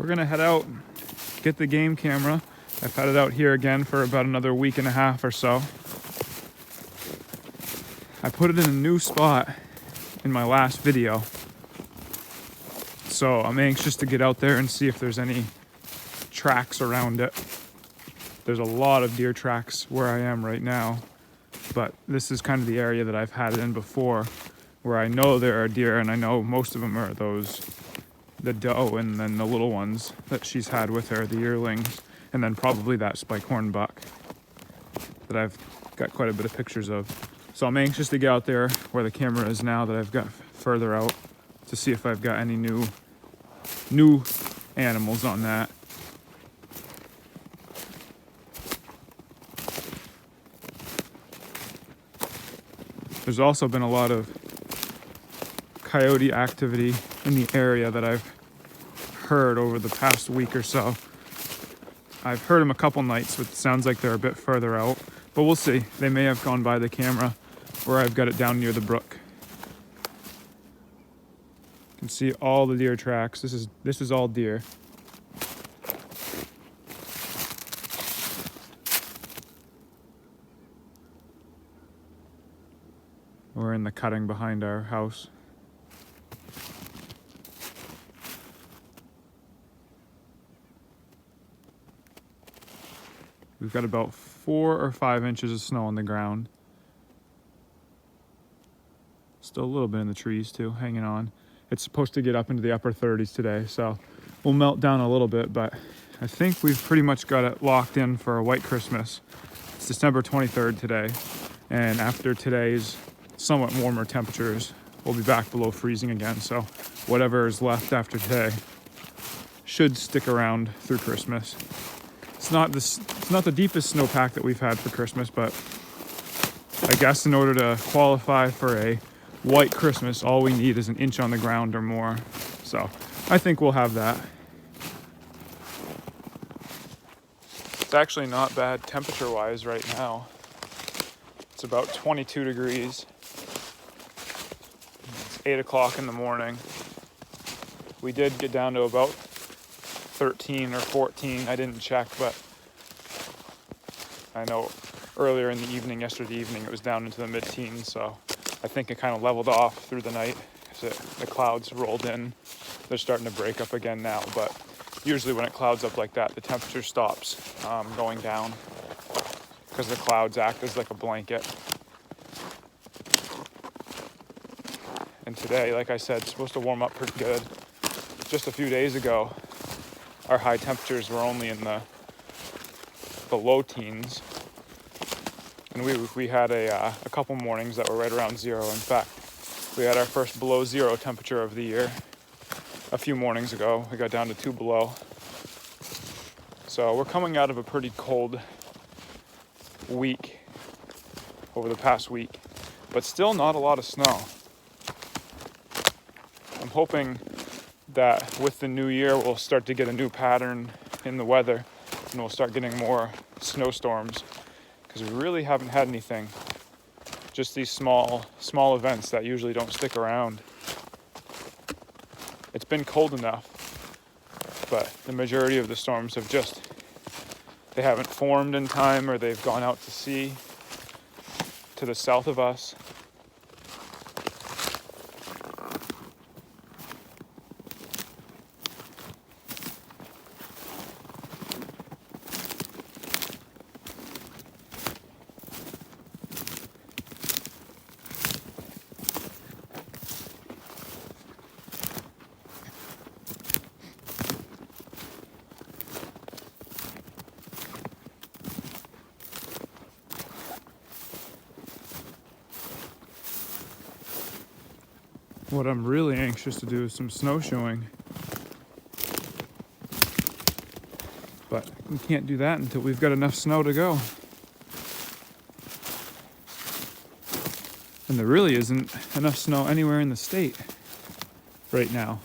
gonna head out, get the game camera. I've had it out here again for about another week and a half or so. I put it in a new spot in my last video, so I'm anxious to get out there and see if there's any tracks around it. There's a lot of deer tracks where I am right now, but this is kind of the area that I've had it in before, where I know there are deer, and I know most of them are the doe and then the little ones that she's had with her, the yearlings, and then probably that spike-horn buck that I've got quite a bit of pictures of. So I'm anxious to get out there where the camera is now that I've got further out to see if I've got any new animals on that. There's also been a lot of coyote activity in the area that I've heard over the past week or so. I've heard them a couple nights, but it sounds like they're a bit further out, but we'll see. They may have gone by the camera where I've got it down near the brook. You can see all the deer tracks. This is all deer. We're in the cutting behind our house. We've got about 4 or 5 inches of snow on the ground. Still a little bit in the trees too, hanging on. It's supposed to get up into the upper 30s today, so we'll melt down a little bit, but I think we've pretty much got it locked in for a white Christmas. It's December 23rd today, and after today's somewhat warmer temperatures, we'll be back below freezing again, so whatever is left after today should stick around through Christmas. It's not the deepest snowpack that we've had for Christmas, but I guess in order to qualify for a white Christmas, all we need is an inch on the ground or more. So I think we'll have that. It's actually not bad temperature-wise right now. It's about 22 degrees. It's 8 o'clock in the morning. We did get down to about 13 or 14. I didn't check, but I know earlier in the evening, yesterday evening, it was down into the mid-teens, so I think it kind of leveled off through the night because the clouds rolled in. They're starting to break up again now, but usually when it clouds up like that, the temperature stops going down because the clouds act as like a blanket. And today, like I said, it's supposed to warm up pretty good. Just a few days ago, our high temperatures were only in the low teens. And we had a couple mornings that were right around zero. In fact, we had our first below zero temperature of the year a few mornings ago. We got down to 2 below. So we're coming out of a pretty cold week over the past week, but still not a lot of snow. I'm hoping that with the new year, we'll start to get a new pattern in the weather and we'll start getting more snowstorms, because we really haven't had anything. Just these small events that usually don't stick around. It's been cold enough, but the majority of the storms they haven't formed in time, or they've gone out to sea to the south of us. What I'm really anxious to do is some snowshoeing. But we can't do that until we've got enough snow to go. And there really isn't enough snow anywhere in the state right now.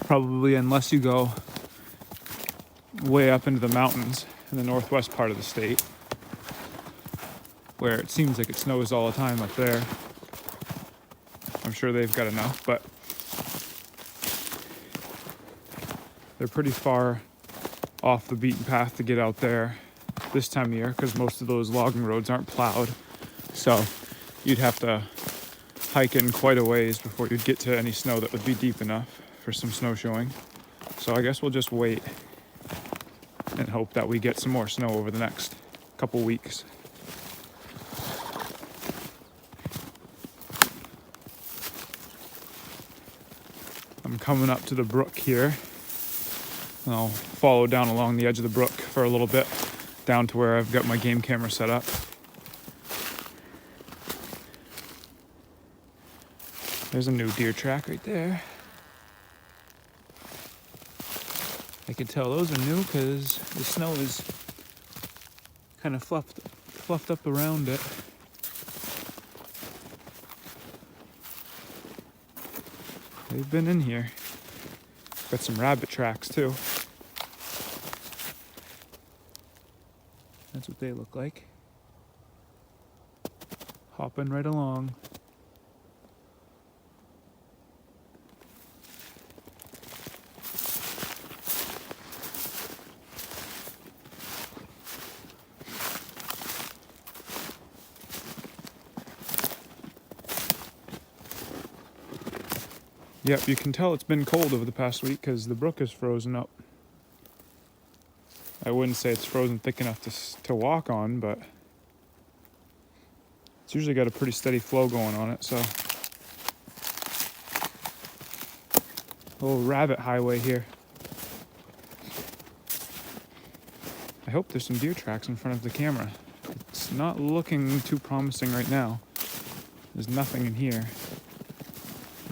Probably unless you go way up into the mountains in the northwest part of the state, where it seems like it snows all the time up there. I'm sure they've got enough, but They're pretty far off the beaten path to get out there this time of year because most of those logging roads aren't plowed. So you'd have to hike in quite a ways before you'd get to any snow that would be deep enough for some snowshoeing. So I guess we'll just wait and hope that we get some more snow over the next couple weeks. I'm coming up to the brook here, and I'll follow down along the edge of the brook for a little bit, down to where I've got my game camera set up. There's a new deer track right there. I can tell those are new because the snow is kind of fluffed up around it. They've been in here. Got some rabbit tracks too. That's what they look like. Hopping right along. Yep, you can tell it's been cold over the past week because the brook is frozen up. I wouldn't say it's frozen thick enough to walk on, but it's usually got a pretty steady flow going on it, so. A little rabbit highway here. I hope there's some deer tracks in front of the camera. It's not looking too promising right now. There's nothing in here.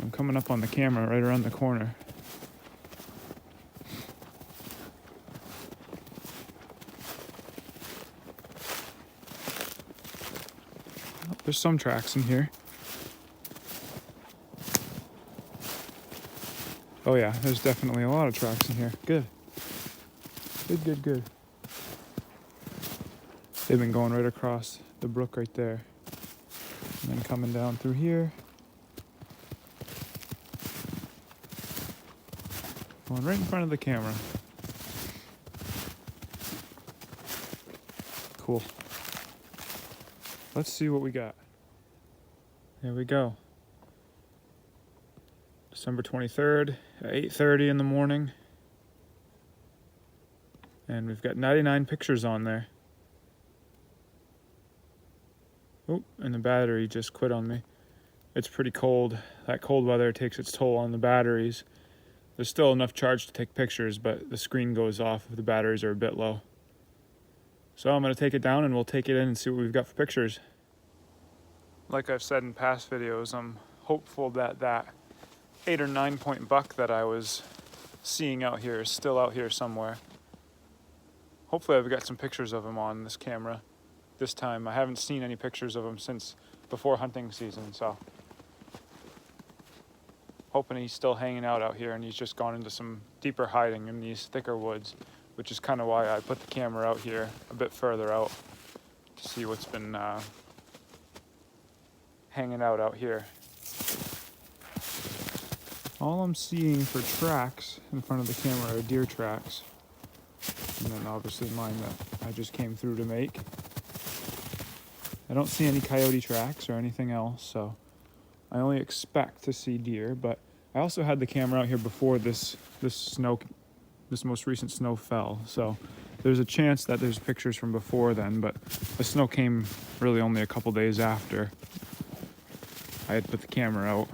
I'm coming up on the camera right around the corner. Oh, there's some tracks in here. Oh yeah, there's definitely a lot of tracks in here. Good. Good. They've been going right across the brook right there. And then coming down through here. Going right in front of the camera. Cool. Let's see what we got. There we go. December 23rd at 8:30 in the morning. And we've got 99 pictures on there. Oh, and the battery just quit on me. It's pretty cold. That cold weather takes its toll on the batteries. There's still enough charge to take pictures, but the screen goes off if the batteries are a bit low. So I'm going to take it down and we'll take it in and see what we've got for pictures. Like I've said in past videos, I'm hopeful that that 8 or 9 point buck that I was seeing out here is still out here somewhere. Hopefully I've got some pictures of him on this camera this time. I haven't seen any pictures of him since before hunting season, so hoping he's still hanging out here and he's just gone into some deeper hiding in these thicker woods, which is kind of why I put the camera out here a bit further out to see what's been hanging out here. All I'm seeing for tracks in front of the camera are deer tracks, and then obviously mine that I just came through to make. I don't see any coyote tracks or anything else, so I only expect to see deer, but I also had the camera out here before this most recent snow fell, so there's a chance that there's pictures from before then, but the snow came really only a couple days after I had put the camera out.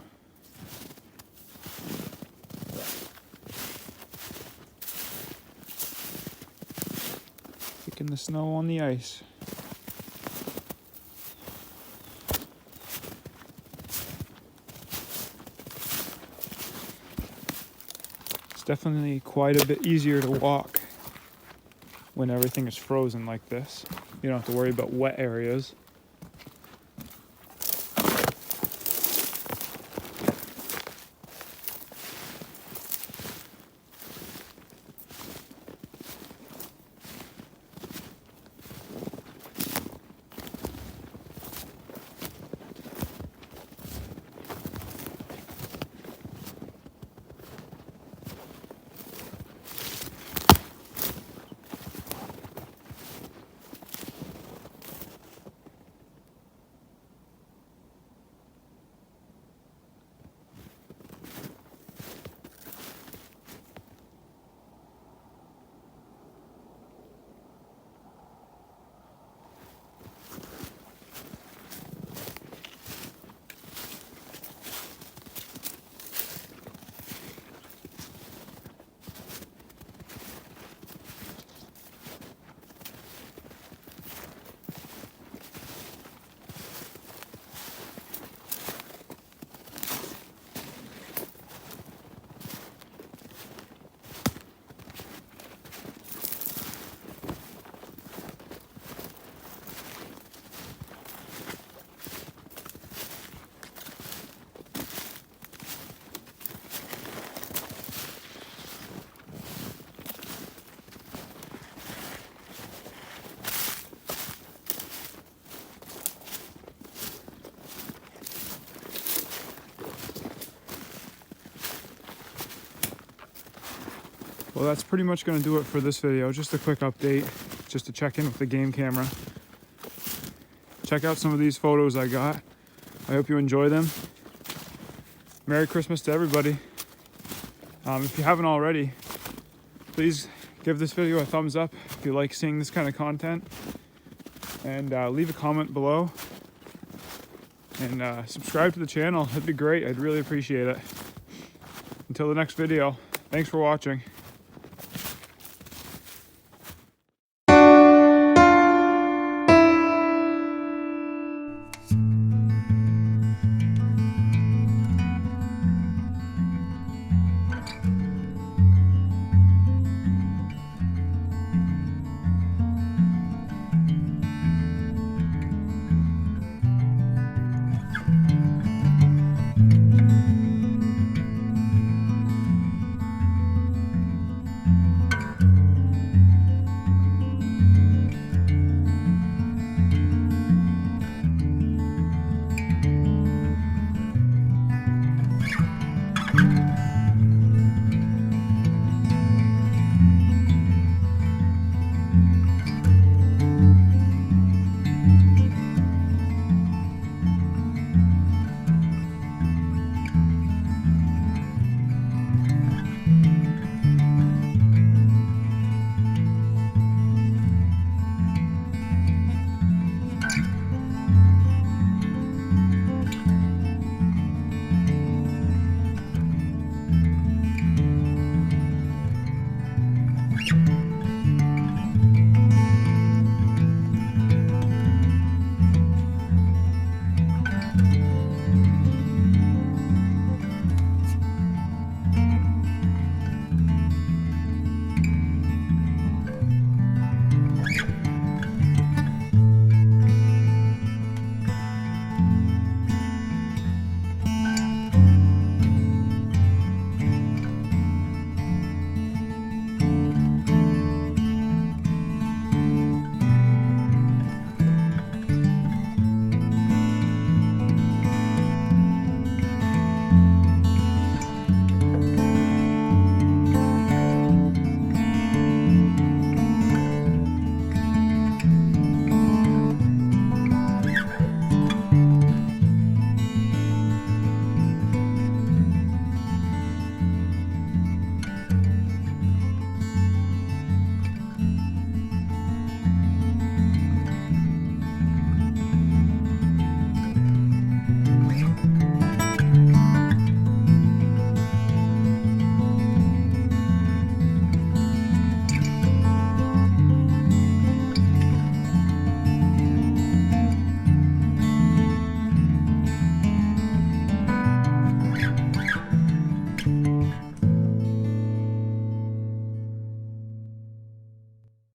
Kicking the snow on the ice. It's definitely quite a bit easier to walk when everything is frozen like this. You don't have to worry about wet areas. Well, that's pretty much going to do it for this video. Just a quick update, just to check in with the game camera. Check out some of these photos I got. I hope you enjoy them. Merry Christmas to everybody. If you haven't already, please give this video a thumbs up if you like seeing this kind of content. And leave a comment below. And subscribe to the channel. That'd be great. I'd really appreciate it. Until the next video, thanks for watching.